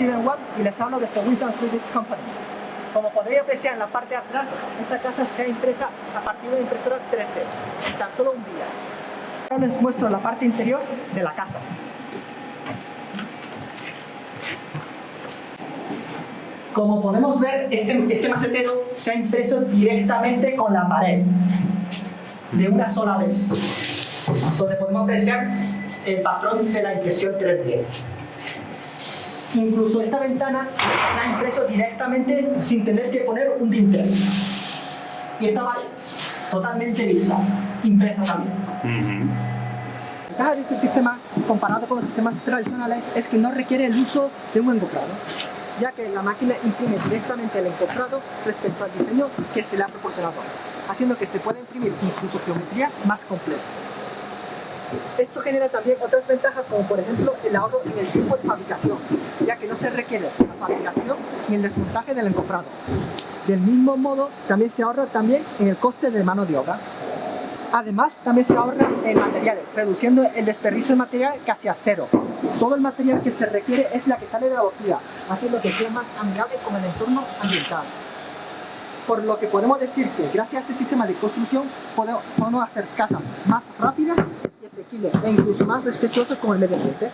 Steven Watt y les hablo desde Wilson Swedish Company. Como podéis apreciar en la parte de atrás, esta casa se ha impresa a partir de impresora 3D en tan solo un día. Ahora les muestro la parte interior de la casa. Como podemos ver, este macetero se ha impreso directamente con la pared, de una sola vez, donde podemos apreciar el patrón de la impresión 3D. Incluso esta ventana se ha impreso directamente sin tener que poner un dintel. Y esta valla, totalmente lisa, impresa también. La ventaja de este sistema, comparado con los sistemas tradicionales, es que no requiere el uso de un encofrado, ya que la máquina imprime directamente el encofrado respecto al diseño que se le ha proporcionado, haciendo que se pueda imprimir incluso geometría más compleja. Esto genera también otras ventajas, como por ejemplo el ahorro en el tiempo de fabricación, ya que no se requiere la fabricación ni el desmontaje del encofrado. Del mismo modo, también se ahorra en el coste de mano de obra. Además, también se ahorra en materiales, reduciendo el desperdicio de material casi a cero. Todo el material que se requiere es la que sale de la botella, haciendo que sea más amigable con el entorno ambiental. Por lo que podemos decir que gracias a este sistema de construcción podemos hacer casas más rápidas y asequibles e incluso más respetuosas con el medio ambiente.